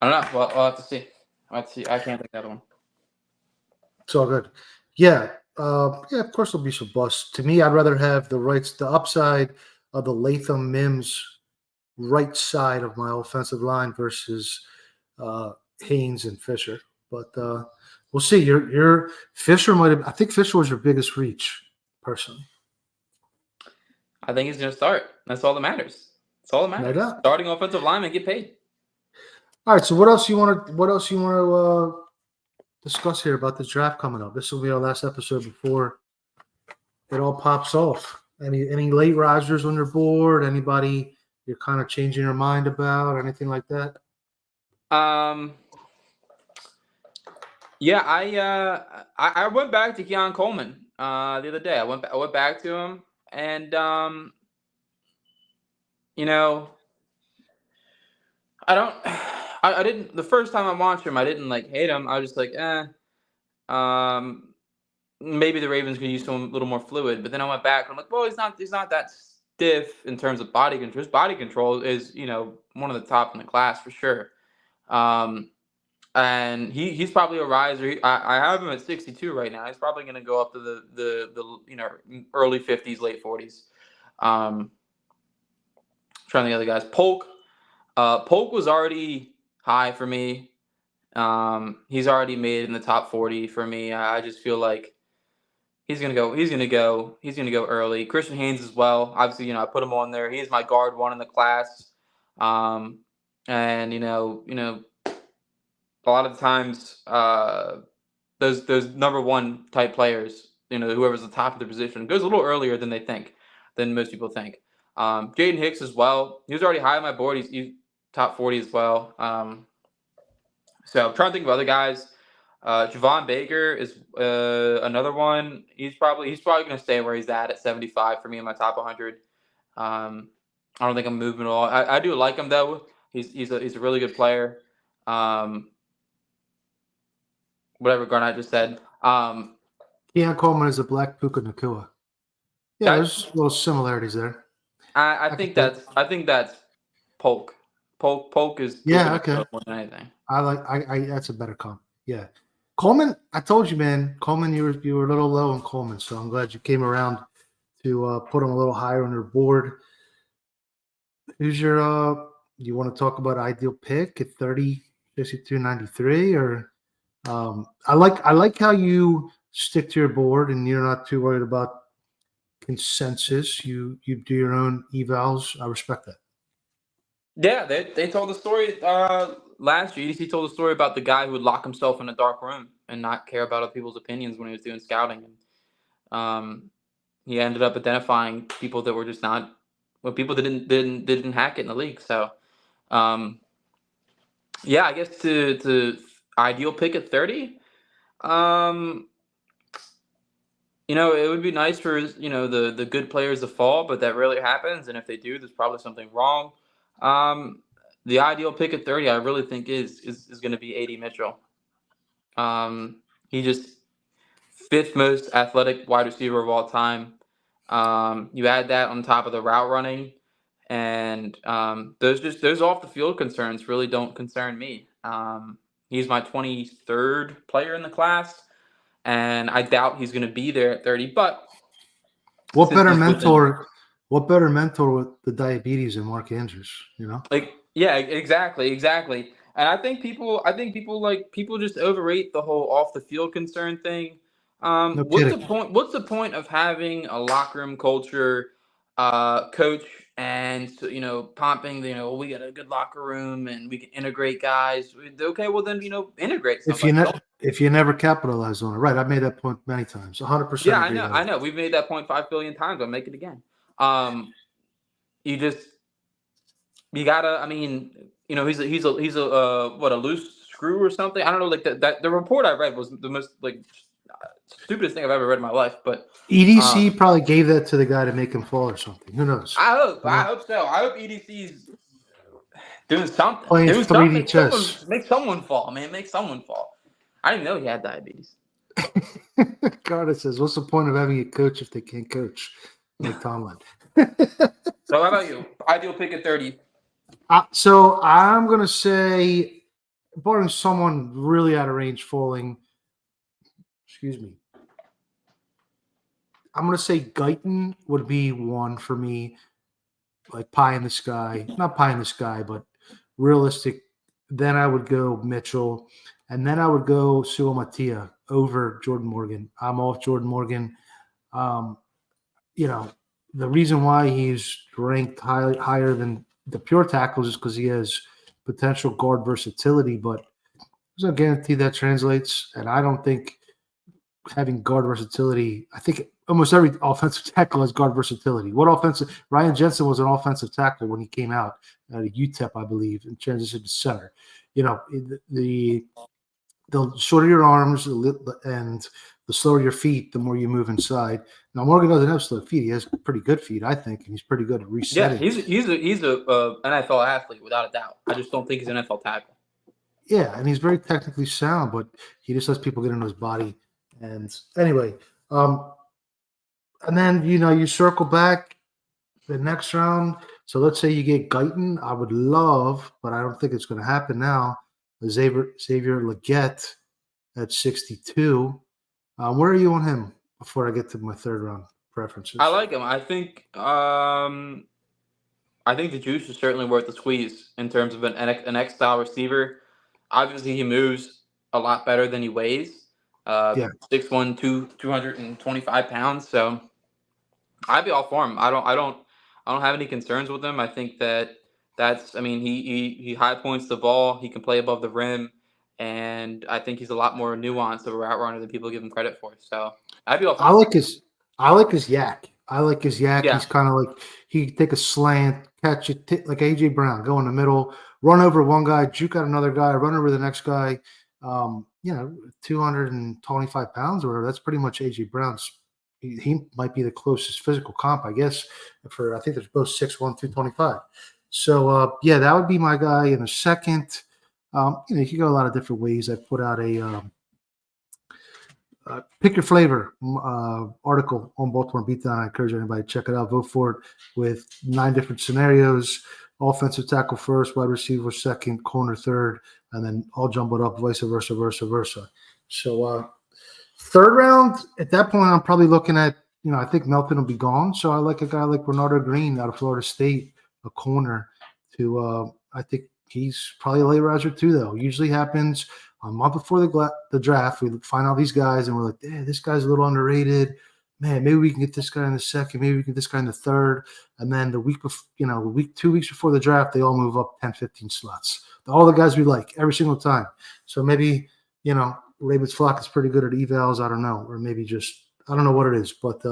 I don't know. Well, I'll have to see. I can't think of the other one. It's all good. Yeah. Of course there'll be some busts. To me, I'd rather have the upside of the Latham Mims right side of my offensive line versus Haynes and Fisher. But we'll see. Your Fisher I think Fisher was your biggest reach, personally. I think he's going to start. That's all that matters. That's all that matters. No doubt. Starting offensive lineman get paid. All right. So what else you want to discuss here about the draft coming up? This will be our last episode before it all pops off. Any late risers on your board? Anybody you're kind of changing your mind about? Anything like that? Yeah, I went back to Keon Coleman the other day. I went back to him, and I didn't the first time I watched him, I didn't hate him. I was just like, maybe the Ravens could use him a little more fluid. But then I went back and I'm like, well, he's not that stiff in terms of body control. His body control is, one of the top in the class for sure. And he's probably a riser. I have him at 62 right now. He's probably going to go up to the early 50s, late 40s. Trying to think of the guys. Polk was already high for me. He's already made in the top 40 for me. I just feel like he's gonna go early. Christian Haynes as well. Obviously, I put him on there. He is my guard one in the class. And a lot of the times, those number one type players, whoever's the top of the position, goes a little earlier than most people think. Jaden Hicks as well. He was already high on my board. He's top 40 as well. So I'm trying to think of other guys. Javon Baker is another one. He's probably going to stay where he's at 75 for me in my top 100. I don't think I'm moving at all. I do like him though. He's a really good player. Whatever Garnett just said. Keon Coleman is a black Puka Nacua. Yeah, there's little similarities there. I think that's Polk. Polk is okay. More than anything. I that's a better comp. Yeah, Coleman. I told you, man. Coleman, you were a little low on Coleman, so I'm glad you came around to put him a little higher on your board. Who's your? You want to talk about ideal pick at 30, 52, 93, or? I like how you stick to your board and you're not too worried about consensus. You do your own evals. I respect that. Yeah, they told the story last year. EDC told the story about the guy who would lock himself in a dark room and not care about other people's opinions when he was doing scouting. And he ended up identifying people that were just not people that didn't hack it in the league. So yeah, I guess to ideal pick at 30. It would be nice for the good players to fall, but that rarely happens. And if they do, there's probably something wrong. The ideal pick at 30, I really think is going to be A.D. Mitchell. He just fifth most athletic wide receiver of all time. You add that on top of the route running, and those off the field concerns really don't concern me. He's my 23rd player in the class, and I doubt he's going to be there at 30. But what better mentor with the diabetes than Mark Andrews? Yeah, exactly. And I think people just overrate the whole off the field concern thing. What's the point of having a locker room culture, coach, and pumping we got a good locker room and we can integrate guys? Okay, well then integrate. If you never capitalize on it, right? I've made that point many times. 100%. Yeah, I know. We've made that point 5 billion times. I'll make it again. you gotta. I mean, he's a what, a loose screw or something. I don't know. Like that the report I read was the most like stupidest thing I've ever read in my life. But EDC um, probably gave that to the guy to make him fall or something. Who knows? You I know, hope so. I hope EDC's doing something. playing Doing something. 3D chess. Make someone fall, man. Make someone fall. I didn't even know he had diabetes. Carter says, "What's the point of having a coach if they can't coach?" Like Tomlin. So how about you? Ideal pick at 30. So I'm gonna say, barring someone really out of range falling, excuse me, I'm gonna say Guyton would be one for me, like pie in the sky. Not pie in the sky, but realistic. Then I would go Mitchell, and then I would go Suamatia over Jordan Morgan. I'm off Jordan Morgan. Um, you know, the reason why he's ranked higher than the pure tackles is because he has potential guard versatility, but there's no guarantee that translates. And I don't think having guard versatility, I think almost every offensive tackle has guard versatility. What offensive? Ryan Jensen was an offensive tackle when he came out at UTEP, I believe, and transitioned to center. You know, the shorter your arms and the slower your feet, the more you move inside. Now Morgan doesn't have slow feet; he has pretty good feet, I think, and he's pretty good at Yeah, resetting. he's a NFL athlete without a doubt. I just don't think he's an NFL tackle. Yeah, and he's very technically sound, but he just lets people get into his body. And anyway, and then you circle back the next round. So let's say you get Guyton. I would love, but I don't think it's going to happen now. Xavier Leggett at 62. Where are you on him before I get to my third round preferences? I like him. I think the juice is certainly worth the squeeze in terms of an X style receiver. Obviously, he moves a lot better than he weighs. Yeah. 6'1", 225 pounds. So I'd be all for him. I don't have any concerns with him. I think that's. I mean, he high points the ball. He can play above the rim, and I think he's a lot more nuanced of a route runner than people give him credit for. So I'd be all for I him. like his yak. I like his yak. Yeah. He's kind of like he take a slant, catch it like AJ Brown, go in the middle, run over one guy, juke out another guy, run over the next guy. 225 pounds or whatever. That's pretty much AJ Brown's. He might be the closest physical comp, I guess. I think they're both 6'1", 225. So yeah, that would be my guy in a second. You can go a lot of different ways. I put out a pick your flavor article on Baltimore Beatdown. I encourage anybody to check it out. Vote for it with 9 different scenarios: offensive tackle first, wide receiver second, corner third, and then all jumbled up, vice versa, versa, versa. So third round, at that point, I'm probably looking at, I think Melton will be gone. So I like a guy like Bernardo Green out of Florida State, a corner, I think he's probably a late riser too, though. Usually happens a month before the draft. We find out these guys and we're like, yeah, this guy's a little underrated. Man, maybe we can get this guy in the second. Maybe we can get this guy in the third. And then the week before, 2 weeks before the draft, they all move up 10, 15 slots. All the guys we like every single time. So maybe, Ravens Flock is pretty good at evals. I don't know. Or maybe I don't know what it is. But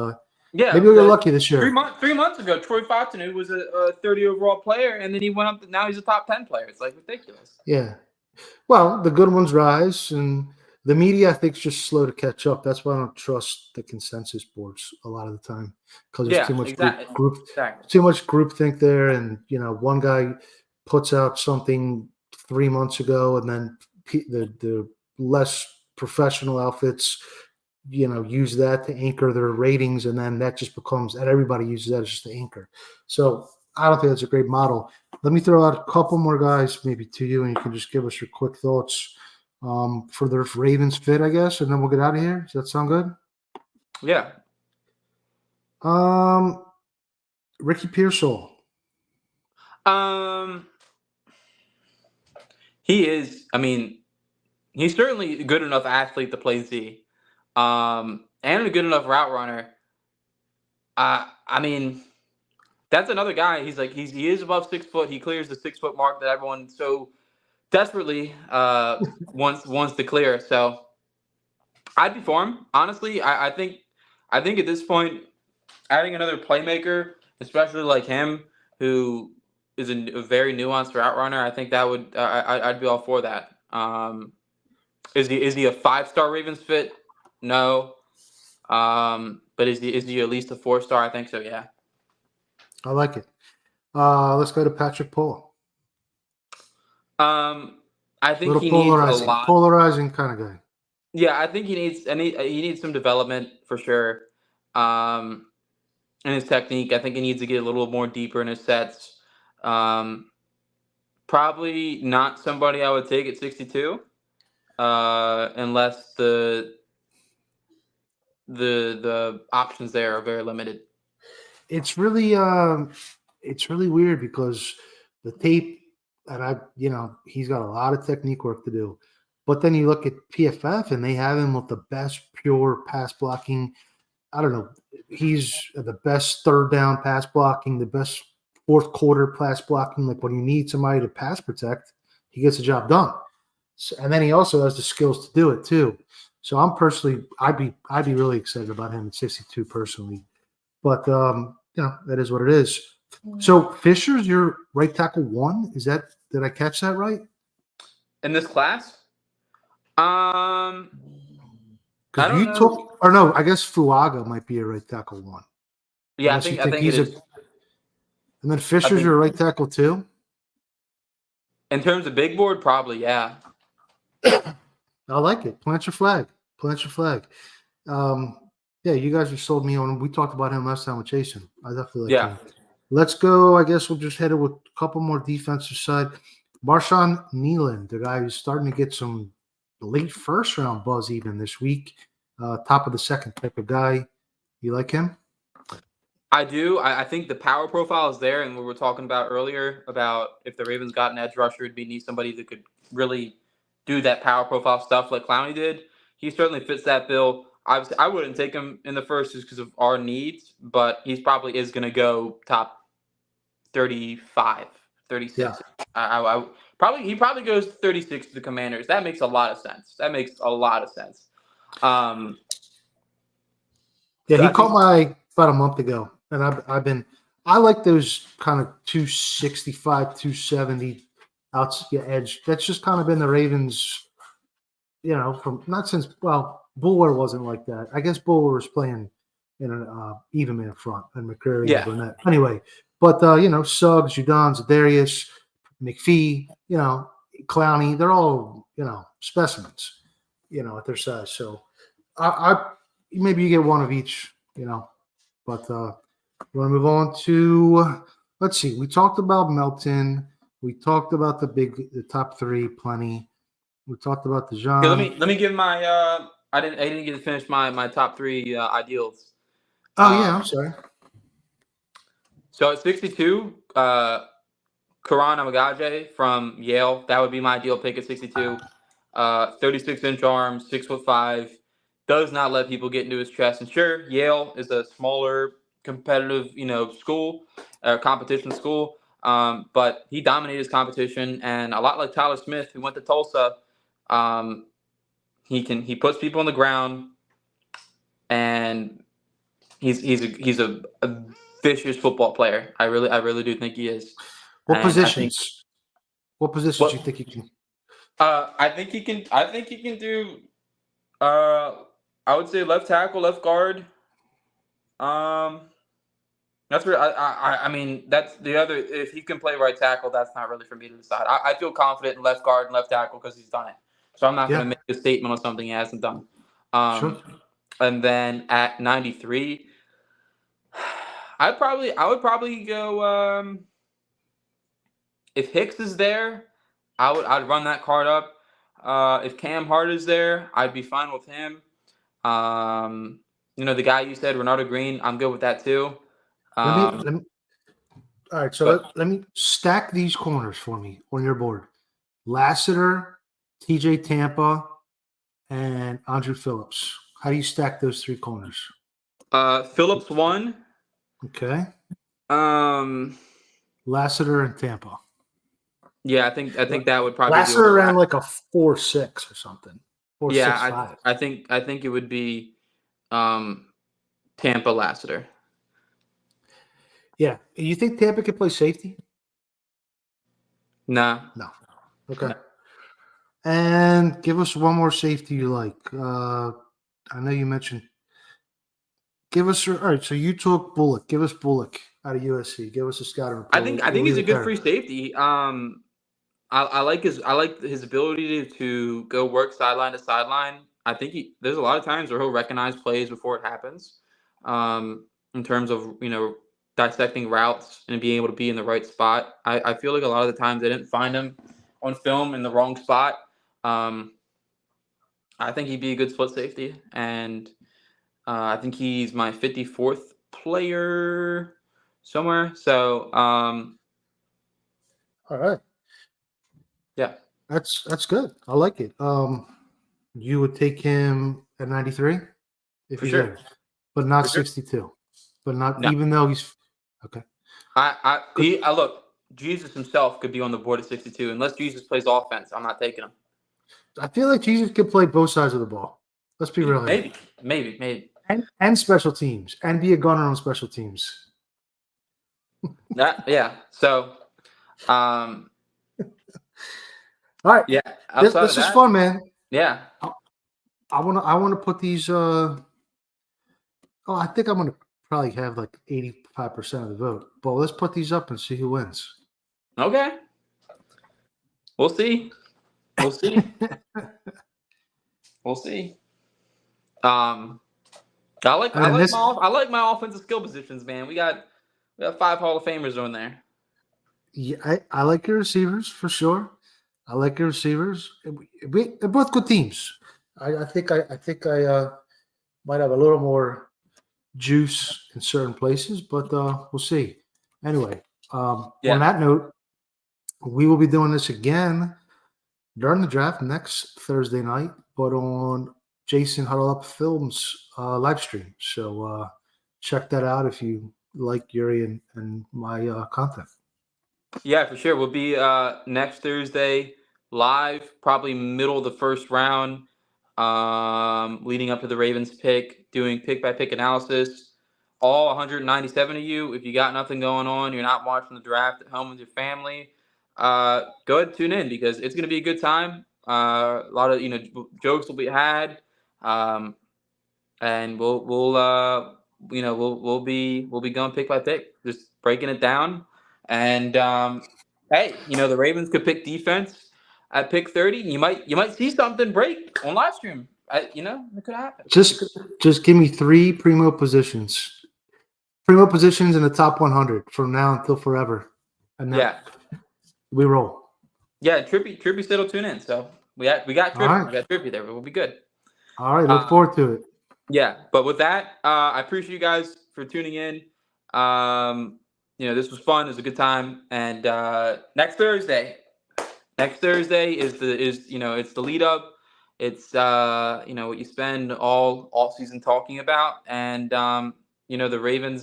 Yeah, maybe we'll get lucky this year. 3 months ago, Troy Fautanu was a 30 overall player, and then he went up. Now he's a top 10 player. It's like ridiculous. Yeah. Well, the good ones rise, and the media, I think, is just slow to catch up. That's why I don't trust the consensus boards a lot of the time, because there's too much too much groupthink there. And one guy puts out something 3 months ago, and then the less professional outfits, use that to anchor their ratings, and then that just becomes, and everybody uses that as just the anchor. So I don't think that's a great model. Let me throw out a couple more guys, maybe to you, and you can just give us your quick thoughts for the Ravens fit, I guess, and then we'll get out of here. Does that sound good? Yeah. Ricky Pearsall. He is. I mean, he's certainly a good enough athlete to play Z, and a good enough route runner. I mean, that's another guy. He is above 6 foot. He clears the 6 foot mark that everyone so desperately wants to clear. So I'd be for him. Honestly, I think at this point, adding another playmaker, especially like him, who a very nuanced route runner. I think that would I'd be all for that. Is he a 5-star Ravens fit? No. But is he at least a 4-star? I think so. Yeah. I like it. Let's go to Patrick Paul. I think Little he needs a polarizing, lot. polarizing kind of guy. Yeah, I think he needs some development for sure. In his technique, I think he needs to get a little more deeper in his sets. Probably not somebody I would take at 62, unless the options there are very limited. It's really weird because the tape, and he's got a lot of technique work to do. But then you look at PFF and they have him with the best pure pass blocking. I don't know. He's the best third down pass blocking, the best fourth quarter pass blocking. Like when you need somebody to pass protect, he gets the job done. So, and then he also has the skills to do it too. So I'd be really excited about him at 62 personally. But that is what it is. So Fisher's your right tackle 1. Did I catch that right? In this class? I Because don't you know. I guess Fuaga might be a right tackle 1. Yeah, Unless you I think it is. And then Fisher's your right tackle 2? In terms of big board, probably, yeah. I like it. Plant your flag. Plant your flag. Yeah, you guys have sold me on. We talked about him last time with Jason. I definitely like him. Let's go. I guess we'll just head it with a couple more defensive side. Marshawn Nealon, the guy who's starting to get some late first round buzz even this week. Top of the second type of guy. You like him? I do. I think the power profile is there, and we were talking about earlier about if the Ravens got an edge rusher, it'd be need somebody that could really do that power profile stuff like Clowney did. He certainly fits that bill. Obviously, I wouldn't take him in the first just because of our needs, but he's probably is going to go top 35, 36. Yeah. He probably goes 36 to the Commanders. That makes a lot of sense. Yeah, he caught my about a month ago, and I like those kind of 265, 270 outs edge. That's just kind of been the Ravens, from not since Buller wasn't like that. I guess Buller was playing in an even man front and McCreary and Burnett. Anyway, but Suggs, Judon, Zadarius, McPhee, Clowney, they're all specimens, at their size. So I maybe you get one of each, but you want to move on to, let's see. We talked about Melton. We talked about the top 3 plenty. We talked about the Jean. Okay, let me give my I didn't get to finish my top 3 ideals. Oh yeah, I'm sorry. So at 62, Karan Amagaje from Yale. That would be my ideal pick at 62. 36-inch arms, 6'5". Does not let people get into his chest. And sure, Yale is a smaller, competitive, school, competition school. But he dominated his competition, and a lot like Tyler Smith, who went to Tulsa. He puts people on the ground, and he's a vicious football player. I really do think he is. What positions? What positions do you think he can? I think he can do. I would say left tackle, left guard. That's where I mean that's the other. If he can play right tackle, that's not really for me to decide. I feel confident in left guard and left tackle because he's done it. So I'm not going to make a statement on something he hasn't done. Sure. And then at 93, I would probably go. If Hicks is there, I'd run that card up. If Cam Hart is there, I'd be fine with him. The guy you said, Renardo Green, I'm good with that too. Let me, all right, so let me stack these corners for me on your board. Lassiter, TJ Tampa, and Andrew Phillips. How do you stack those 3 corners? Phillips 1. Okay. Lassiter and Tampa. Yeah, I think that would probably Lassiter around like a 4.6 or something. 4.65. I think it would be Tampa Lassiter. Yeah. You think Tampa could play safety? Nah. No. Okay. No. And give us one more safety you like. I know you mentioned. Give us all right. So you took Bullock. Give us Bullock out of USC. Give us a scouting report. I think We'll he's leave a it good there. free safety. I like his ability to go work sideline to sideline. I think there's a lot of times where he'll recognize plays before it happens. In terms of dissecting routes and being able to be in the right spot. I feel like a lot of the times they didn't find him on film in the wrong spot. I think he'd be a good split safety, and I think he's my 54th player somewhere. So All right. yeah, That's good. I like it. You would take him at 93 if for he's sure. there, but not For sure. 62. But not No. even though he's okay. I look. Jesus himself could be on the board at 62 unless Jesus plays offense. I'm not taking him. I feel like Jesus could play both sides of the ball. Let's be real here. Maybe. And special teams and be a gunner on special teams. Yeah. So, All right. yeah. This Outside of is that, fun, man. yeah. I wanna put these I think I'm gonna probably have like 85% of the vote. But let's put these up and see who wins. Okay. We'll see. We'll see. We'll see. I like my offensive skill positions, man. We got 5 Hall of Famers on there. Yeah, I like your receivers for sure. I like your receivers. They're both good teams. I think I might have a little more juice in certain places, but we'll see. Anyway, Yeah. on that note, we will be doing this again during the draft next Thursday night, but on Jason Huddle Up Films live stream. So check that out if you like Yuri and my content. Yeah, for sure. We'll be next Thursday live, probably middle of the first round, leading up to the Ravens pick, doing pick by pick analysis. All 197 of you, if you got nothing going on, you're not watching the draft at home with your family, go ahead and tune in because it's going to be a good time. A lot of jokes will be had, and we'll be going pick by pick, just breaking it down. And hey, the Ravens could pick defense at pick 30. You might see something break on live stream. It could happen. Just give me 3 primo positions. Primo positions in the top 100 from now until forever. And then we roll. Yeah, Trippy said he'll tune in. So we got Trippy. Right. We got Trippy there. We'll be good. All right, look forward to it. Yeah, but with that, I appreciate you guys for tuning in. This was fun. It was a good time. And next Thursday is it's the lead up. It's what you spend all off season talking about, and the Ravens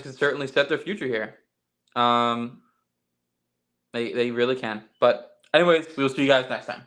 can certainly set their future here. They really can. But anyways, we'll see you guys next time.